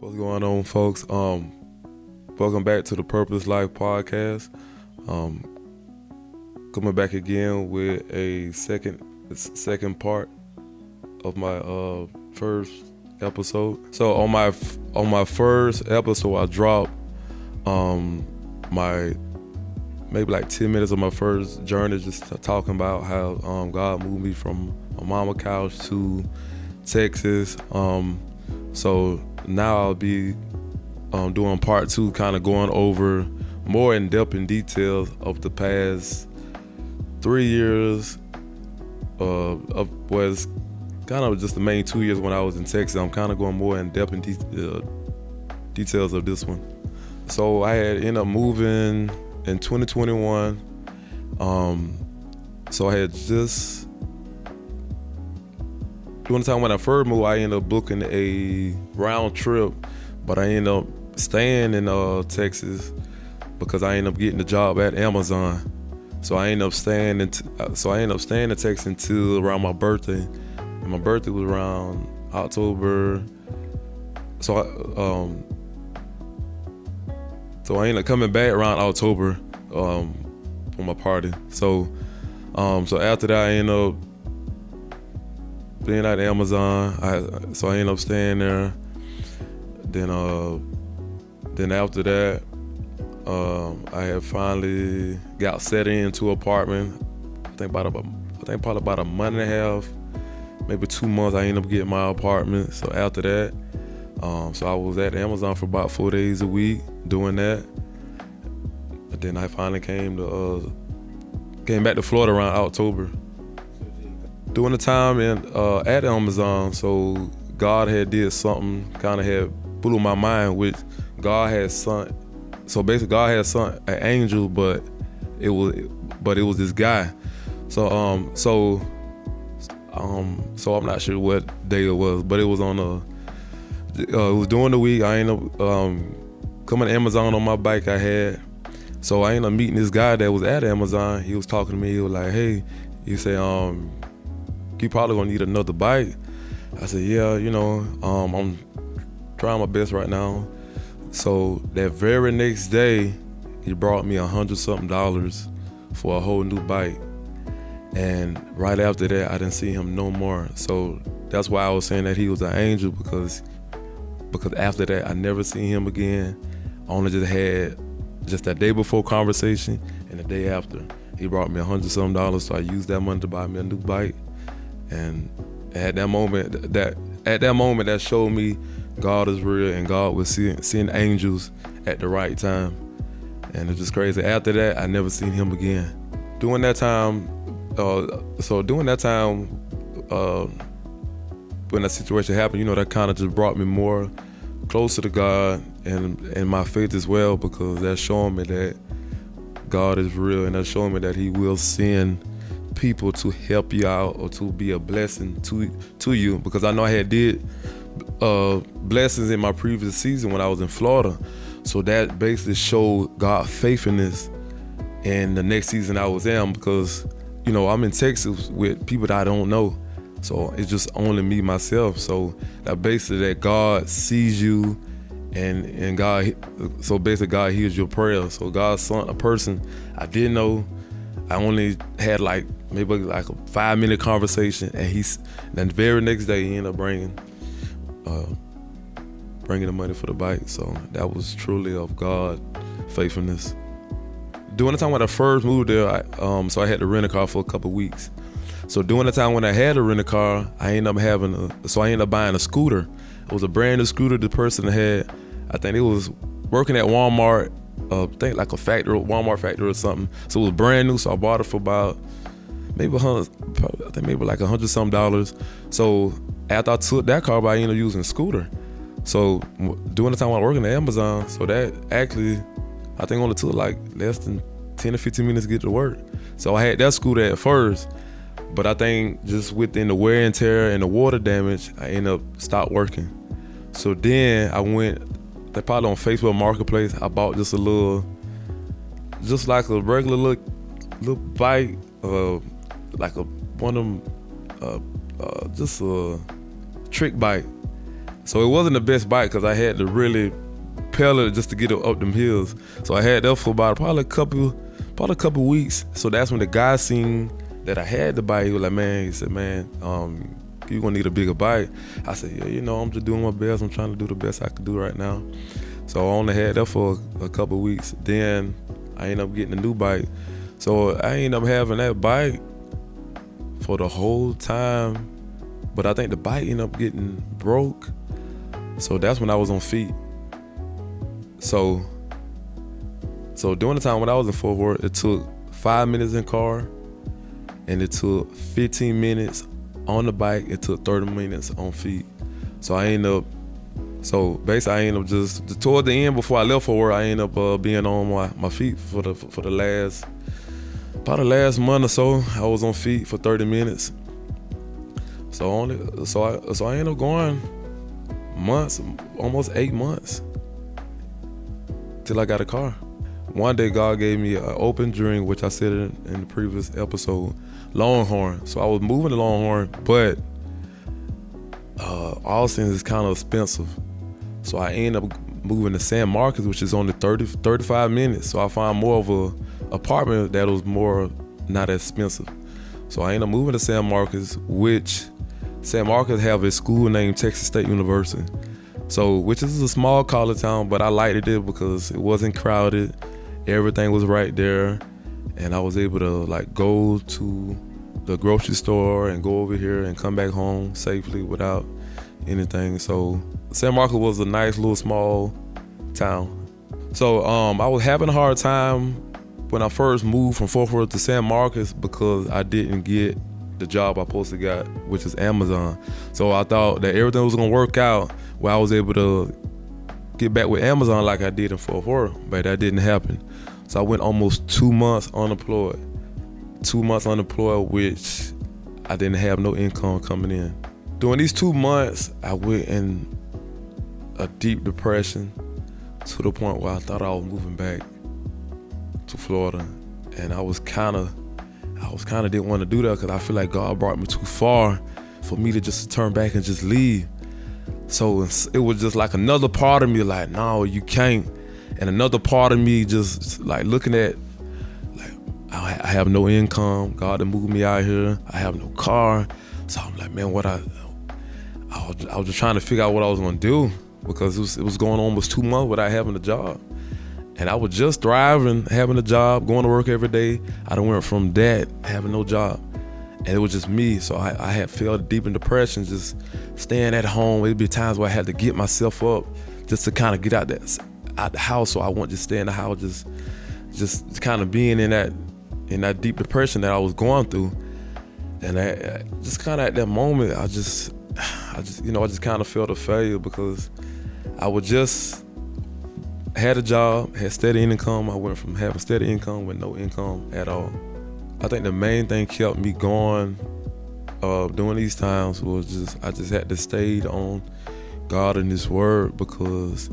What's going on, folks? Welcome back to the Purpose Life Podcast. Coming back again with a second part of my first episode. So on my first episode, I dropped my maybe like 10 minutes of my first journey, just talking about how God moved me from a mama couch to Texas. So now I'll be doing part two, kind of going over more in depth and details of the past 3 years of was kind of just the main 2 years when I was in Texas. I'm kind of going more in depth and details of this one. So I had ended up moving in 2021. So I had just during the time when I first moved, I ended up booking a round trip, but I ended up staying in Texas because I ended up getting the job at Amazon. So I ended up staying in Texas until around my birthday. And my birthday was around October. So I ended up coming back around October for my party. So after that, I ended up being at Amazon. So I ended up staying there. Then after that, I had finally got set into an apartment. I think probably about a month and a half, maybe 2 months. I ended up getting my apartment. So after that, so I was at Amazon for about 4 days a week doing that. And then I finally came back to Florida around October. During the time at Amazon, so God had did something, kind of had blew my mind, which God had sent. So basically, God had sent an angel, but it was this guy. So I'm not sure what day it was, but it was it was during the week. I ended up coming to Amazon on my bike I had. So I ended up meeting this guy that was at Amazon. He was talking to me. He was like, "Hey," he said, "You probably gonna need another bike." I said, "Yeah, I'm trying my best right now." So that very next day, he brought me $100-something for a whole new bike. And right after that, I didn't see him no more. So that's why I was saying that he was an angel, because after that, I never seen him again. I only just had that day before conversation, and the day after, he brought me $100-something. So I used that money to buy me a new bike. And at that moment, that showed me God is real, and God was seeing angels at the right time. And it's just crazy. After that, I never seen him again. During that time, when that situation happened, that kind of just brought me more closer to God and my faith as well, because that's showing me that God is real, and that's showing me that He will send people to help you out or to be a blessing to you. Because I know I had did blessings in my previous season when I was in Florida, so that basically showed God's faithfulness in the next season I was in, because I'm in Texas with people that I don't know, so it's just only me myself. So that basically that God sees you, and God hears your prayers. So God sent a person I didn't know. I only had maybe a 5-minute conversation, and then the very next day he ended up bringing the money for the bike. So that was truly of God faithfulness. During the time when I first moved there, so I had to rent a car for a couple of weeks. So during the time when I had to rent a car, I ended up buying a scooter. It was a brand new scooter. The person had, I think it was working at Walmart, I think like a factory, Walmart factory or something. So it was brand new. So I bought it for about maybe $100-something. So after I took that car, I ended up using a scooter. So during the time when I was working at Amazon, so that actually, I think only took less than 10 or 15 minutes to get to work. So I had that scooter at first, but I think just within the wear and tear and the water damage, I ended up stopped working. So then I went, they probably on Facebook Marketplace, I bought just like a regular little bike, like one of them, just a trick bike. So it wasn't the best bike because I had to really pedal it just to get it up them hills. So I had that for about probably a couple weeks. So that's when the guy seen that I had the bike. He was like, man, he said, man, you're gonna need a bigger bike. I said, yeah, I'm just doing my best. I'm trying to do the best I could do right now. So I only had that for a couple weeks. Then I ended up getting a new bike. So I ended up having that bike for the whole time. But I think the bike ended up getting broke. So that's when I was on feet. So during the time when I was in Fort Worth, it took 5 minutes in car, and it took 15 minutes on the bike. It took 30 minutes on feet. So basically I ended up just toward the end before I left Fort Worth, I ended up being on my feet for the last month or so. I was on feet for 30 minutes. So I ended up going months, almost 8 months, till I got a car. One day God gave me an open dream, which I said in the previous episode, Longhorn. So I was moving to Longhorn, but Austin is kind of expensive. So I ended up moving to San Marcos, which is only 35 minutes. So I found more of a apartment that was more not as expensive. So I ended up moving to San Marcos, which San Marcos have a school named Texas State University. So, which is a small college town, but I liked it because it wasn't crowded. Everything was right there. And I was able to go to the grocery store and go over here and come back home safely without anything. So San Marcos was a nice little small town. So I was having a hard time when I first moved from Fort Worth to San Marcos because I didn't get the job I supposed to got, which is Amazon. So I thought that everything was gonna work out where I was able to get back with Amazon like I did in Fort Worth, but that didn't happen. So I went almost 2 months unemployed. 2 months unemployed, which I didn't have no income coming in. During these 2 months, I went in a deep depression to the point where I thought I was moving back to Florida. And I was kind of didn't want to do that because I feel like God brought me too far for me to just turn back and just leave. So it was just like another part of me like, no, you can't. And another part of me just like looking at, like, I have no income. God done moved me out here. I have no car. So I'm like, man, I was just trying to figure out what I was gonna do because it was going on almost 2 months without having a job. And I was just thriving, having a job, going to work every day. I done went from that, having no job. And it was just me. So I had fell deep in depression, just staying at home. It'd be times where I had to get myself up just to kind of get out the house. So I wouldn't just stay in the house, just kind of being in that deep depression that I was going through. And I just kind of at that moment, I just kind of felt a failure because I would just had a job, had steady income. I went from having steady income with no income at all. I think the main thing kept me going during these times was I just had to stay on God and His Word, because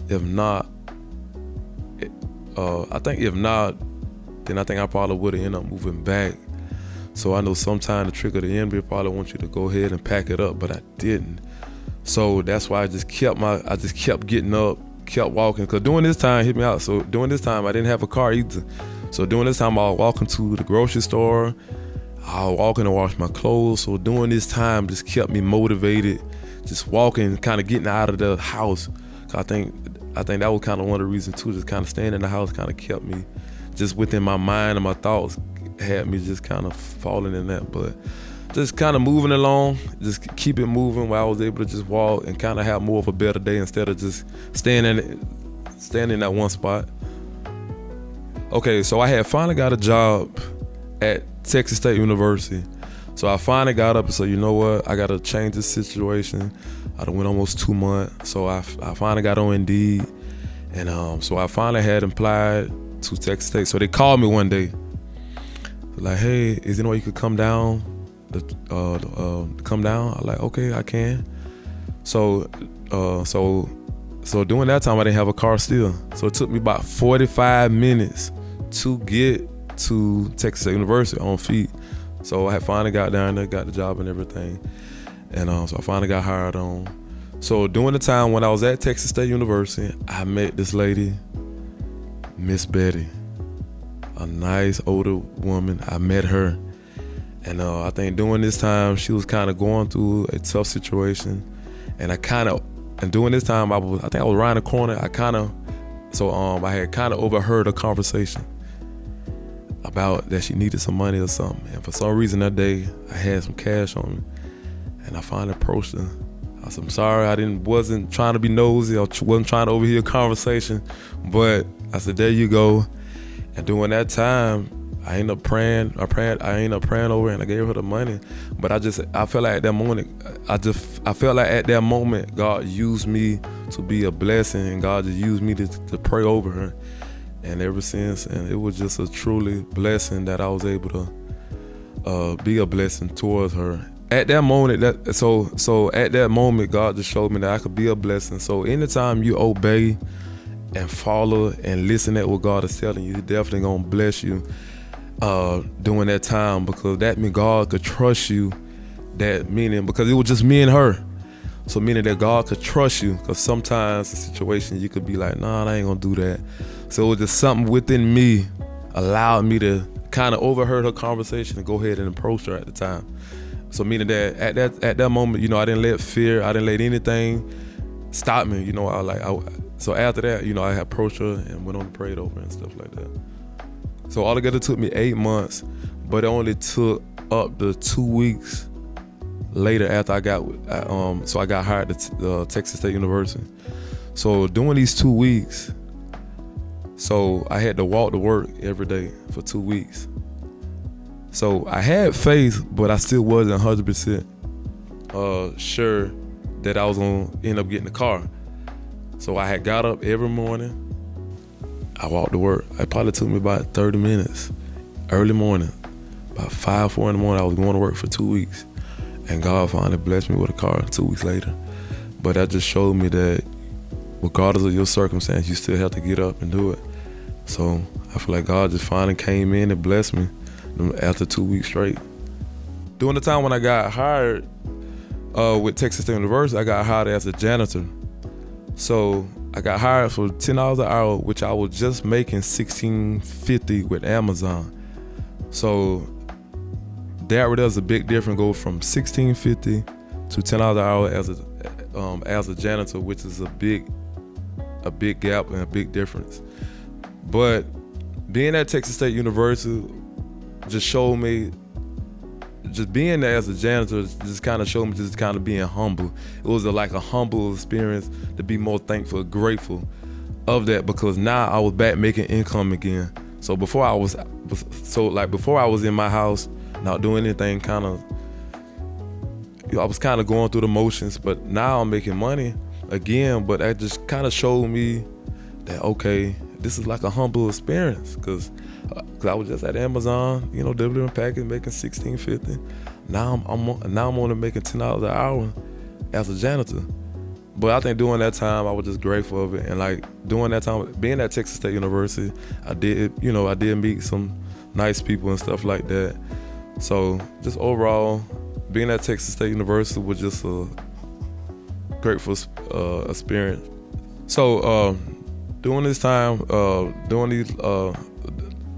if not, then I think I probably would have ended up moving back. So I know sometimes the trick of the enemy probably wants you to go ahead and pack it up, but I didn't. So that's why I just kept getting up, kept walking. Because during this time, hit me out. So during this time, I didn't have a car either. So during this time, I was walking to the grocery store. I was walking to wash my clothes. So during this time, just kept me motivated, just walking, kind of getting out of the house. I think that was kind of one of the reasons too. Just kind of staying in the house kind of kept me just within my mind, and my thoughts had me just kind of falling in that. But just kind of moving along, just keep it moving, where I was able to just walk and kind of have more of a better day instead of just standing in that one spot. Okay, so I had finally got a job at Texas State University. So I finally got up and said, you know what, I gotta change this situation. I done went almost 2 months, so I finally got on Indeed, and so I finally had applied to Texas State. So they called me one day, like, hey, is there any way you could come down? Come down? I'm like, okay, I can. So during that time, I didn't have a car still. So it took me about 45 minutes to get to Texas State University on feet. So I had finally got down there, got the job and everything. And so I finally got hired on. So during the time when I was at Texas State University, I met this lady, Miss Betty, a nice older woman. I met her, and I think during this time she was kind of going through a tough situation, and during this time I think I was around the corner. I had kind of overheard a conversation about that she needed some money or something, and for some reason that day I had some cash on me, and I finally approached her. I said, I'm sorry, I wasn't trying to be nosy, I wasn't trying to overhear a conversation, but I said, there you go. And during that time, I ended up praying over, and I gave her the money. But I felt like at that moment, God used me to be a blessing, and God just used me to pray over her. And ever since, and it was just a truly blessing that I was able to be a blessing towards her. At that moment, so at that moment, God just showed me that I could be a blessing. So anytime you obey and follow and listen at what God is telling you, He's definitely gonna bless you during that time, because that means God could trust you. That meaning, because it was just me and her, so meaning that God could trust you, because sometimes the situation you could be like, nah, I ain't gonna do that. So it was just something within me allowed me to kind of overheard her conversation and go ahead and approach her at the time. So meaning that at that moment, I didn't let fear, I didn't let anything stop me. So after that, I approached her and went on and prayed over her and stuff like that. So altogether it took me 8 months, but it only took up to 2 weeks later after I got hired at Texas State University. So during these 2 weeks, so I had to walk to work every day for 2 weeks. So I had faith, but I still wasn't 100% sure that I was gonna end up getting a car. So I had got up every morning, I walked to work. It probably took me about 30 minutes, early morning, about 5, 4 in the morning. I was going to work for 2 weeks, and God finally blessed me with a car 2 weeks later. But that just showed me that regardless of your circumstance, you still have to get up and do it. So I feel like God just finally came in and blessed me after 2 weeks straight. During the time when I got hired with Texas State University, I got hired as a janitor. So I got hired for $10 an hour, which I was just making $16.50 with Amazon. So that was a big difference, go from $16.50 to $10 an hour as a janitor, which is a big gap and a big difference. But being at Texas State University just showed me, just being there as a janitor just kind of showed me just kind of being humble. It was like a humble experience to be more thankful, grateful of that, because now I was back making income again. So before I was in my house, not doing anything, I was kind of going through the motions, but now I'm making money again. But that just kind of showed me that, okay, this is like a humble experience, because I was just at Amazon, delivering packaging, making $16.50. Now I'm only making $10 an hour as a janitor. But I think during that time I was just grateful of it, and like during that time being at Texas State University, I did meet some nice people and stuff like that. So just overall, being at Texas State University was just a grateful experience. So during this time,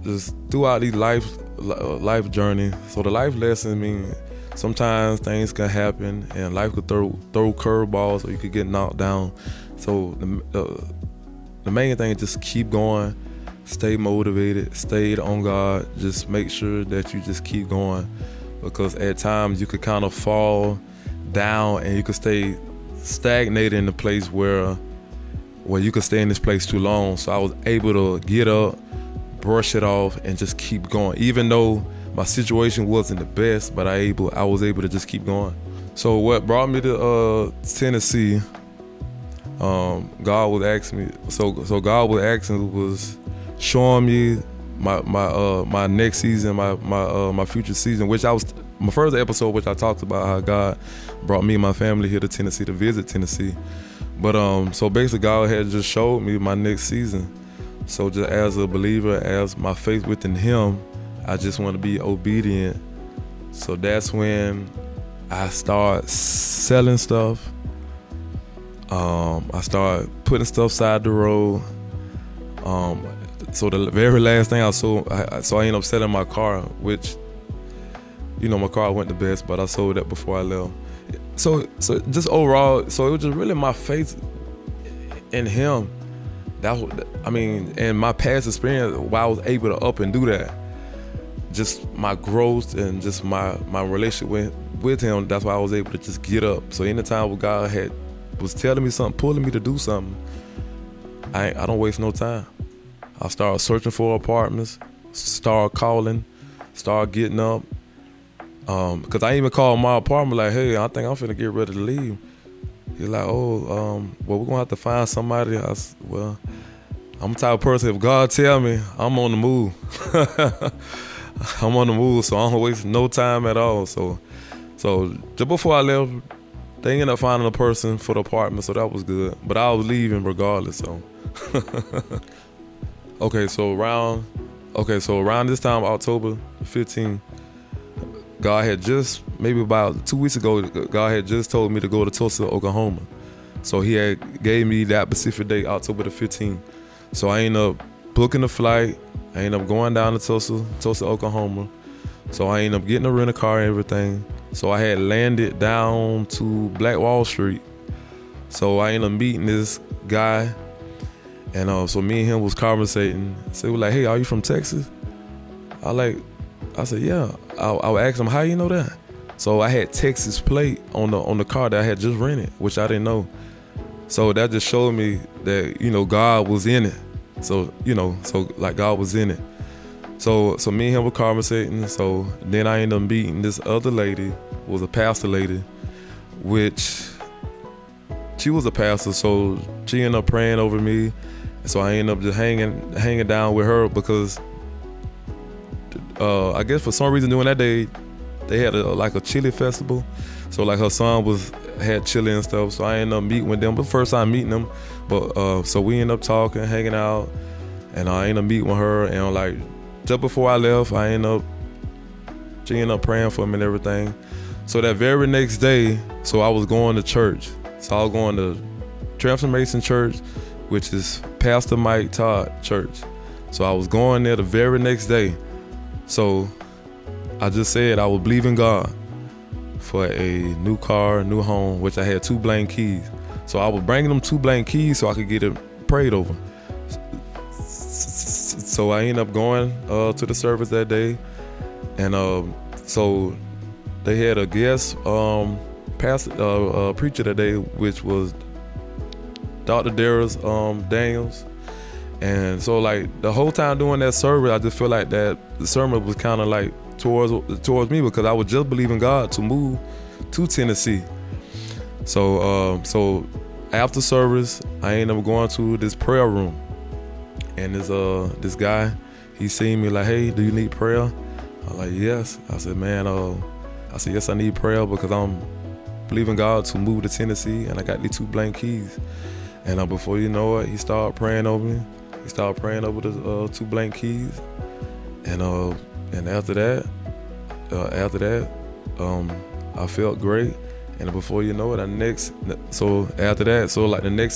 just throughout these life journey, so the life lesson mean sometimes things can happen and life could throw curveballs, or you could get knocked down. So the main thing is just keep going, stay motivated, stay on God, just make sure that you just keep going, because at times you could kind of fall down and you could stay stagnated in the place where you could stay in this place too long. So I was able to get up, brush it off, and just keep going, even though my situation wasn't the best, but I was able to just keep going. So what brought me to Tennessee, God was asking me. So God was showing me my next season, my future season, which my first episode, which I talked about how God brought me and my family here to Tennessee to visit Tennessee. But so basically God had just showed me my next season. So just as a believer, as my faith within Him, I just want to be obedient. So that's when I start selling stuff, I started putting stuff side the road. So the very last thing I sold, so I ended up selling my car, which, my car went the best, but I sold that before I left. So just overall, so it was just really my faith in him. And my past experience, why I was able to up and do that. Just my growth and just my relationship with him, that's why I was able to just get up. So anytime when God was telling me something, pulling me to do something, I don't waste no time. I started searching for apartments, started calling, started getting up. Cause I even called my apartment like, hey, I think I'm finna get ready to leave. He's like, well, we're gonna have to find somebody. I said, well, I'm the type of person, if God tell me, I'm on the move. I'm on the move, so I don't waste no time at all. So just before I left, they ended up finding a person for the apartment, so that was good. But I was leaving regardless, so. So around this time, October 15th, God had just, maybe about 2 weeks ago, God had just told me to go to Tulsa, Oklahoma. So he had gave me that specific date, October the 15th. So I ended up booking the flight. I ended up going down to Tulsa, Oklahoma. So I ended up getting a rental car and everything. So I had landed down to Black Wall Street. So I ended up meeting this guy. And so me and him was conversating. So he was like, hey, are you from Texas? I said, yeah. I would ask him, how you know that? So I had Texas plate on the car that I had just rented, which I didn't know. So that just showed me that, God was in it. So God was in it. So me and him were conversating. So then I ended up meeting this other lady, was a pastor lady, which she was a pastor. So she ended up praying over me. So I ended up just hanging down with her because I guess for some reason during that day, they had a chili festival. So like her son had chili and stuff. So I ended up meeting with them, but first time meeting them. But so we ended up talking, hanging out, and I ended up meeting with her. And just before I left, she ended up praying for me and everything. So that very next day, so I was going to church. So I was going to Transformation Church, which is Pastor Mike Todd Church. So I was going there the very next day. So I just said I would believe in God for a new car, new home, which I had 2 blank keys. So I was bringing them 2 blank keys so I could get it prayed over. So I ended up going to the service that day. And so they had a guest pastor, preacher that day, which was Dr. Darius Daniels. And so the whole time doing that service, I just feel like that the sermon was kind of towards me because I was just believing God to move to Tennessee. So after service, I ended up going to this prayer room, and this guy, he seen me like, hey, do you need prayer? I was like, yes. I said, man, yes, I need prayer because I'm believing God to move to Tennessee, and I got these 2 blank keys. And before you know it, he started praying over me. He started praying over the 2 blank keys, and after that, I felt great. And before you know it, the next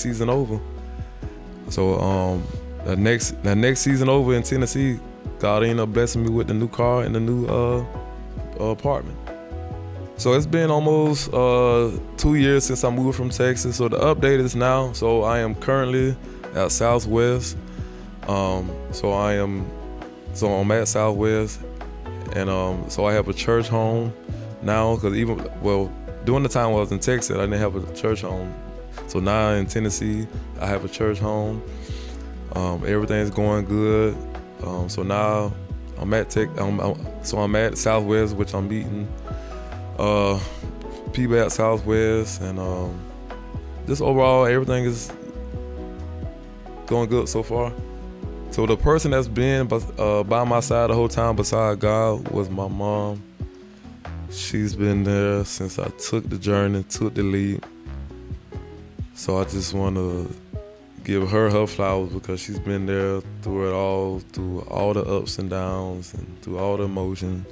season over. So the next season over in Tennessee, God ended up blessing me with the new car and the new apartment. So it's been almost 2 years since I moved from Texas. So the update is now. So I am currently at Southwest. So I'm at Southwest, and so I have a church home now. Because during the time I was in Texas, I didn't have a church home. So now in Tennessee, I have a church home. Everything's going good. So now I'm at I'm at Southwest, which I'm meeting people at Southwest, and just overall everything is going good so far. So the person that's been by my side the whole time beside God was my mom. She's been there since I took the journey, took the lead. So I just want to give her flowers because she's been there through it all, through all the ups and downs and through all the emotions.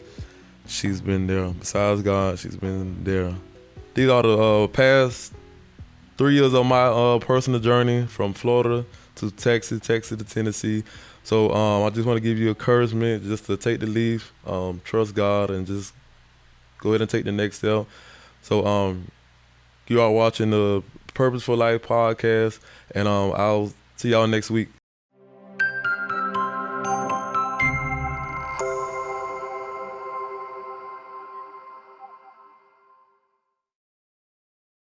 She's been there. Besides God, she's been there. These are the past 3 years of my personal journey from Florida to Texas to Tennessee. So I just want to give you encouragement just to take the leap, trust God, and just go ahead and take the next step. So you are watching the Purposeful Life podcast, and I'll see y'all next week.